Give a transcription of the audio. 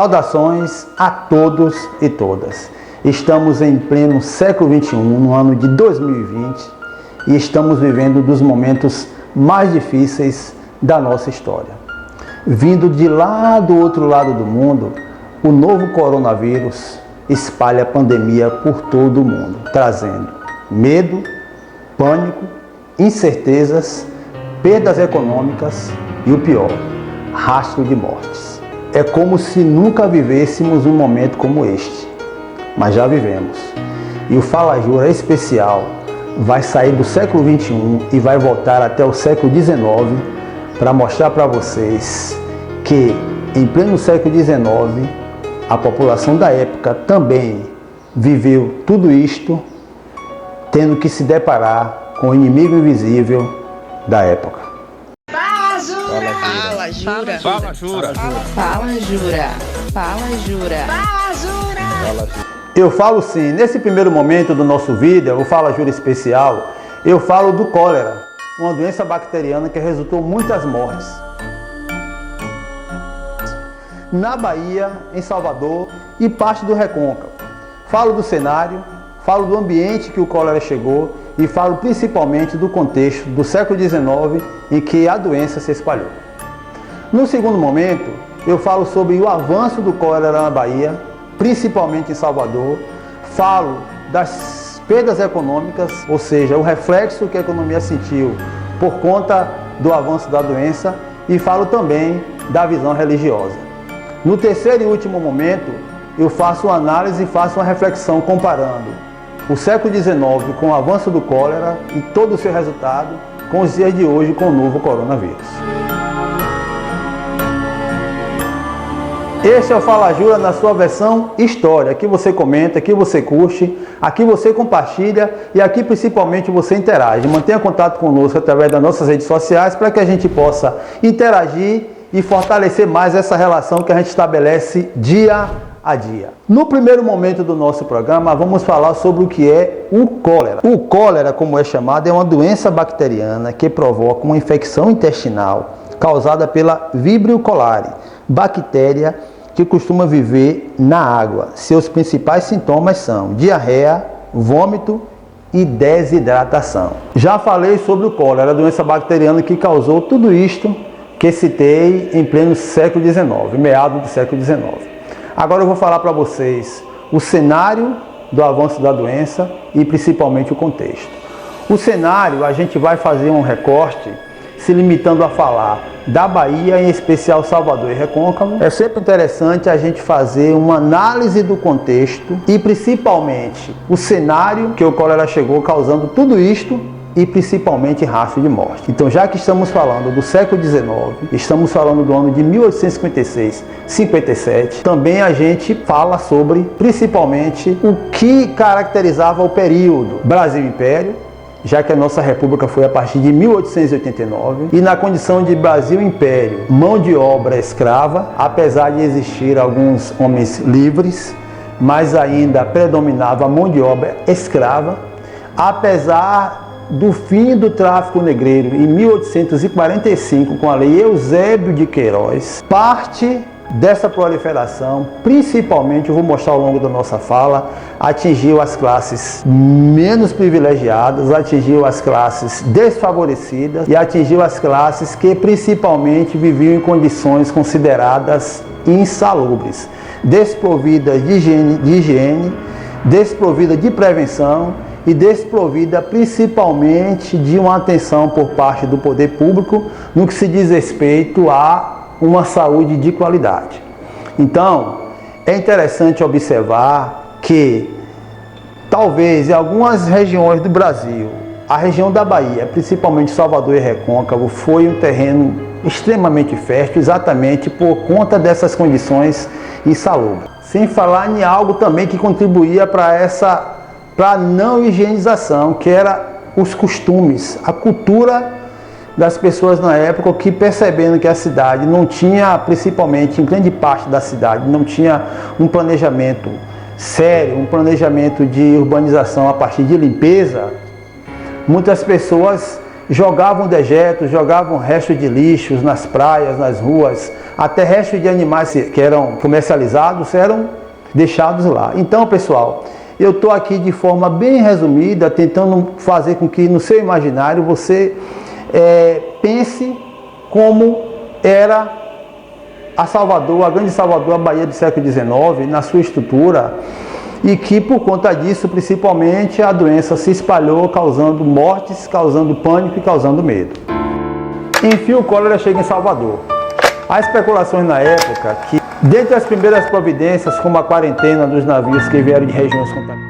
Saudações a todos e todas. Estamos em pleno século XXI, no ano de 2020, e estamos vivendo um dos momentos mais difíceis da nossa história. Vindo de lá do outro lado do mundo, o novo coronavírus espalha a pandemia por todo o mundo, trazendo medo, pânico, incertezas, perdas econômicas e o pior, rastro de mortes. É como se nunca vivêssemos um momento como este, mas já vivemos. E o Fala Jura especial vai sair do século XXI e vai voltar até o século XIX para mostrar para vocês que em pleno século XIX a população da época também viveu tudo isto, tendo que se deparar com o inimigo invisível da época. Fala Jura! Fala Jura! Fala Jura! Fala Jura! Fala Jura! Fala Jura! Eu falo sim, nesse primeiro momento do nosso vídeo, o Fala Jura especial, eu falo do cólera, uma doença bacteriana que resultou muitas mortes. Na Bahia, em Salvador e parte do Recôncavo. Falo do cenário, falo do ambiente que o cólera chegou e falo principalmente do contexto do século XIX em que a doença se espalhou. No segundo momento, eu falo sobre o avanço do cólera na Bahia, principalmente em Salvador. Falo das perdas econômicas, ou seja, o reflexo que a economia sentiu por conta do avanço da doença, e falo também da visão religiosa. No terceiro e último momento, eu faço uma análise e faço uma reflexão comparando o século XIX com o avanço do cólera e todo o seu resultado com os dias de hoje com o novo coronavírus. Este é o Fala Jura na sua versão história. Aqui você comenta, aqui você curte, aqui você compartilha e aqui principalmente você interage. Mantenha contato conosco através das nossas redes sociais para que a gente possa interagir e fortalecer mais essa relação que a gente estabelece dia a dia. No primeiro momento do nosso programa, vamos falar sobre o que é o cólera. O cólera, como é chamado, é uma doença bacteriana que provoca uma infecção intestinal causada pela Vibrio cholerae, bactéria que costuma viver na água. Seus principais sintomas são diarreia, vômito e desidratação. Já falei sobre o cólera, a doença bacteriana que causou tudo isto que citei em pleno século XIX, meados do século XIX. Agora eu vou falar para vocês o cenário do avanço da doença e principalmente o contexto. O cenário, a gente vai fazer um recorte se limitando a falar da Bahia, em especial Salvador e Recôncavo. É sempre interessante a gente fazer uma análise do contexto e principalmente o cenário que o cólera chegou causando tudo isto e principalmente rastro de morte. Então, já que estamos falando do século XIX, estamos falando do ano de 1856-57, também a gente fala sobre principalmente o que caracterizava o período Brasil Império, já que a nossa república foi a partir de 1889, e na condição de Brasil Império, mão de obra escrava, apesar de existir alguns homens livres, mas ainda predominava a mão de obra escrava, apesar do fim do tráfico negreiro em 1845 com a lei Eusébio de Queiroz. Parte dessa proliferação, principalmente, eu vou mostrar ao longo da nossa fala, atingiu as classes menos privilegiadas, atingiu as classes desfavorecidas e atingiu as classes que principalmente viviam em condições consideradas insalubres, desprovidas de higiene, desprovidas de prevenção e desprovida principalmente de uma atenção por parte do poder público no que se diz respeito a uma saúde de qualidade. Então, é interessante observar que talvez em algumas regiões do Brasil, a região da Bahia, principalmente Salvador e Recôncavo, foi um terreno extremamente fértil exatamente por conta dessas condições insalubres. Sem falar em algo também que contribuía para a não higienização, que era os costumes, a cultura das pessoas na época, que percebendo que a cidade não tinha, principalmente em grande parte da cidade, não tinha um planejamento sério, um planejamento de urbanização a partir de limpeza, muitas pessoas jogavam dejetos, jogavam restos de lixos nas praias, nas ruas, até restos de animais que eram comercializados eram deixados lá. Então, pessoal, eu estou aqui de forma bem resumida, tentando fazer com que no seu imaginário você pense como era a Salvador, a grande Salvador, a Bahia do século XIX, na sua estrutura, e que por conta disso, principalmente, a doença se espalhou, causando mortes, causando pânico e causando medo. Enfim, o cólera chega em Salvador. Há especulações na época que, dentre as primeiras providências, como a quarentena dos navios que vieram de regiões contaminadas,